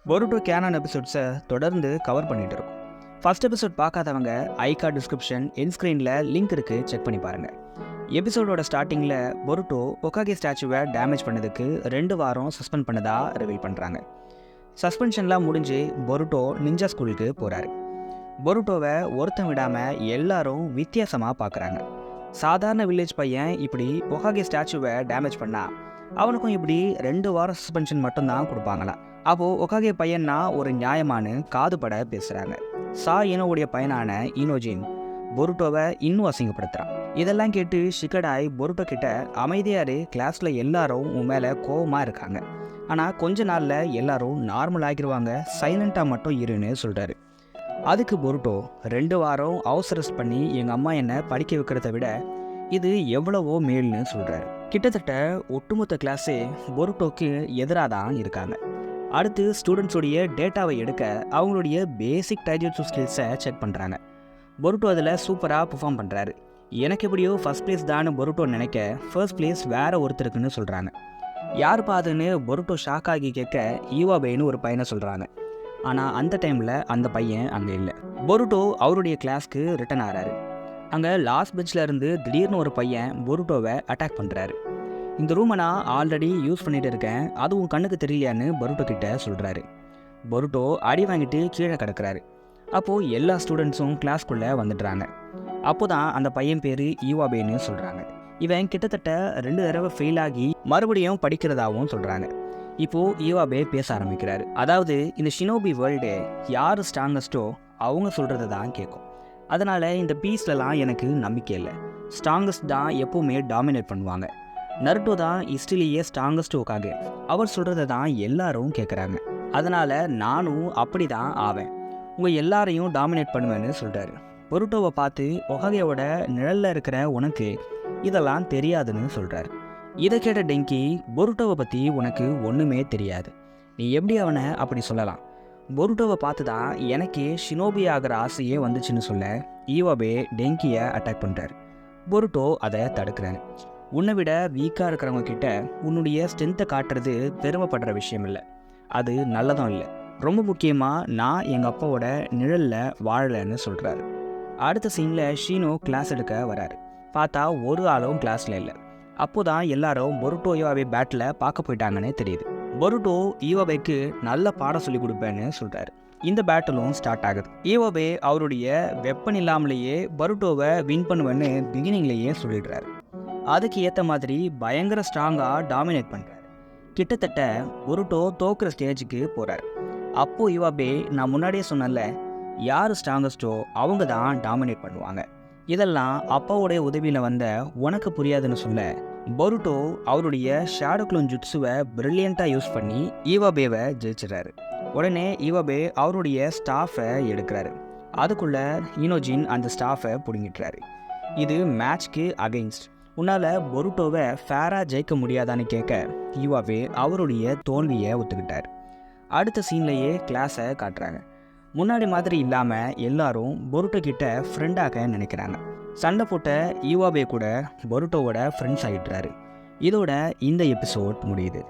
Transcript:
பொருட்டோ Canon எபிசோட்ஸை தொடர்ந்து cover பண்ணிட்டு இருக்கோம். ஃபர்ஸ்ட் எபிசோட் பார்க்காதவங்க ஐகா டிஸ்கிரிப்ஷன் என்ஸ்க்ரீனில் லிங்க் இருக்குது, செக் பண்ணி பாருங்கள். எபிசோடோட ஸ்டார்டிங்கில் பொருட்டோ ஒகாகே ஸ்டாச்சுவை டேமேஜ் பண்ணதுக்கு 2 வாரம் சஸ்பெண்ட் பண்ணதா ரிவீல் பண்ணுறாங்க. சஸ்பென்ஷன்லாம் முடிஞ்சு பொருட்டோ நிஞ்சா ஸ்கூலுக்கு போகிறாரு. பொருட்டோவை ஒருத்தன் விடாமல் எல்லாரும் வித்தியாசமாக பார்க்குறாங்க. சாதாரண வில்லேஜ் பையன் இப்படி ஒகாகே ஸ்டாச்சுவை டேமேஜ் பண்ணால் அவனுக்கும் இப்படி 2 வாரம் சஸ்பென்ஷன் மட்டும்தான் கொடுப்பாங்களாம். அப்போது ஒகாகே பையன்னா ஒரு நியாயமான காதுபட பேசுகிறாங்க. இனோவுடைய பையனான இனோஜின் பொருட்டோவை இன்னும் அசிங்கப்படுத்துகிறான். இதெல்லாம் கேட்டு ஷிகடாய் பொருட்டோ கிட்ட அமைதியாரு, கிளாஸில் எல்லாரும் உன் மேலே கோவமாக இருக்காங்க, ஆனால் கொஞ்ச நாளில் எல்லாரும் நார்மல் ஆகிடுவாங்க, சைலண்ட்டாக மட்டும் இருன்னு சொல்கிறாரு. அதுக்கு பொருட்டோ 2 வாரம் அவசரஸ் பண்ணி எங்கள் அம்மா என்னை படிக்க வைக்கிறத விட இது எவ்வளவோ மேல்னு சொல்கிறாரு. கிட்டத்தட்ட ஒட்டுமொத்த கிளாஸே பொருட்டோக்கு எதிராக தான் இருக்காங்க. அடுத்து ஸ்டூடெண்ட்ஸோடைய டேட்டாவை எடுக்க அவங்களுடைய பேசிக் டைஜெட்ஸு ஸ்கில்ஸை செக் பண்ணுறாங்க. பொருட்டோ அதில் சூப்பராக பெர்ஃபார்ம் பண்ணுறாரு. எனக்கு எப்படியோ ஃபர்ஸ்ட் பிளேஸ் தான் பொருட்டோ நினைக்க ஃபர்ஸ்ட் பிளேஸ் வேறு ஒருத்தருக்குன்னு சொல்கிறாங்க. யார் பாதுன்னு பொருட்டோ ஷாக் ஆகி கேட்க ஈவாபேன்னு ஒரு பையனை சொல்கிறாங்க. ஆனால் அந்த டைமில் அந்த பையன் அங்கே இல்லை. பொருட்டோ அவருடைய கிளாஸ்க்கு ரிட்டன் ஆகிறாரு. அங்கே லாஸ்ட் பெஞ்சில் இருந்து திடீர்னு ஒரு பையன் பொருட்டோவை அட்டாக் பண்ணுறாரு. இந்த ரூமை நான் ஆல்ரெடி யூஸ் பண்ணிட்டு இருக்கேன், அதுவும் கண்ணுக்கு தெரியலையான்னு பொருட்டோ கிட்ட சொல்கிறாரு. பொருட்டோ அடி வாங்கிட்டு கீழே கிடக்கிறாரு. அப்போது எல்லா ஸ்டூடெண்ட்ஸும் கிளாஸ்க்குள்ளே வந்துடுறாங்க. அப்போ தான் அந்த பையன் பேர் ஈவாபேன்னு சொல்கிறாங்க. இவன் கிட்டத்தட்ட 2 தடவை ஃபெயில் ஆகி மறுபடியும் படிக்கிறதாகவும் சொல்கிறாங்க. இப்போது ஈவாபே பேச ஆரம்பிக்கிறாரு. அதாவது இந்த ஷினோபி வேர்ல்டு யார் ஸ்ட்ராங்கஸ்ட்டோ அவங்க சொல்கிறத தான் கேட்கும். அதனால் இந்த பீஸ்லலாம் எனக்கு நம்பிக்கை இல்லை. ஸ்ட்ராங்கஸ்ட் தான் எப்போவுமே டாமினேட் பண்ணுவாங்க. நருட்டோ தான் ஹிஸ்ட்ரிலேயே ஸ்ட்ராங்கஸ்ட் ஒகாகே, அவர் சொல்கிறத தான் எல்லாரும் கேட்குறாங்க. அதனால் நானும் அப்படி தான் ஆவேன், உங்கள் எல்லாரையும் டாமினேட் பண்ணுவேன்னு சொல்கிறாரு. பொருட்டோவை பார்த்து ஒகாகேவோட நிழலில் இருக்கிற உனக்கு இதெல்லாம் தெரியாதுன்னு சொல்கிறாரு. இதை கேட்ட டெங்கி, பொருட்டோவை பற்றி உனக்கு ஒன்றுமே தெரியாது, நீ எப்படி அவனை அப்படி சொல்லலாம்? பொருட்டோவை பார்த்து தான் எனக்கு ஷினோபி ஆகிற ஆசையே வந்துச்சுன்னு சொல்ல ஈவாபே டெங்கியை அட்டாக் பண்ணுறாரு. பொருட்டோ அதை தடுக்கிறாரு. உன்னை விட வீக்காக இருக்கிறவங்க கிட்ட உன்னுடைய ஸ்ட்ரென்த்தை காட்டுறது பெருமைப்படுற விஷயம் இல்லை, அது நல்லதும் இல்லை. ரொம்ப முக்கியமாக நான் எங்கள் அப்பாவோட நிழலில் வாழலைன்னு சொல்கிறாரு. அடுத்த சீனில் ஷீனோ கிளாஸ் எடுக்க வராரு. பார்த்தா ஒரு ஆளும் கிளாஸில் இல்லை. அப்போ தான் எல்லாரும் பொருட்டோ ஈவாபே பேட்டில் பார்க்க போயிட்டாங்கன்னு தெரியுது. பொருட்டோ ஈவாபேக்கு நல்ல பாடம் சொல்லி கொடுப்பேன்னு சொல்கிறாரு. இந்த பேட்டிலும் ஸ்டார்ட் ஆகுது. ஈவாபே அவருடைய வெப்பன் இல்லாமலேயே பொருட்டோவை வின் பண்ணுவேன்னு பிகினிங்லேயே சொல்லிடுறாரு. அதுக்கு ஏற்ற மாதிரி பயங்கர ஸ்ட்ராங்காக டாமினேட் பண்ணுறாரு. கிட்டத்தட்ட பொருட்டோ தோக்குற ஸ்டேஜுக்கு போகிறார். அப்போது ஈவாபே, நான் முன்னாடியே சொன்னல, யார் ஸ்ட்ராங்கஸ்ட்டோ அவங்க தான் டாமினேட் பண்ணுவாங்க, இதெல்லாம் அப்பாவுடைய உதவியில் வந்த உனக்கு புரியாதுன்னு சொல்ல பொருட்டோ அவருடைய ஷேடோ க்ளோன் ஜுட்ஸுவை பிரில்லியண்ட்டாக யூஸ் பண்ணி ஈவாபேவை ஜெயிச்சிடறாரு. உடனே ஈவாபே அவருடைய ஸ்டாஃபை எடுக்கிறாரு. அதுக்குள்ளே இனோஜின் அந்த ஸ்டாஃபை பிடுங்கிட்டுறாரு. இது மேட்ச்க்கு அகெயின்ஸ்ட். உன்னால் பொருட்டோவை ஃபேராக ஜெயிக்க முடியாதான்னு கேட்க ஈவாபே அவருடைய தோல்வியை ஒத்துக்கிட்டார். அடுத்த சீன்லேயே கிளாஸை காட்டுறாங்க. முன்னாடி மாதிரி இல்லாமல் எல்லாரும் பொருட்டோ கிட்ட ஃப்ரெண்டாக நினைக்கிறாங்க. சண்டை போட்ட ஈவாபே கூட பொருட்டோவோட ஃப்ரெண்ட்ஸ் ஆகிட்டுறாரு. இதோட இந்த எபிசோட் முடியுது.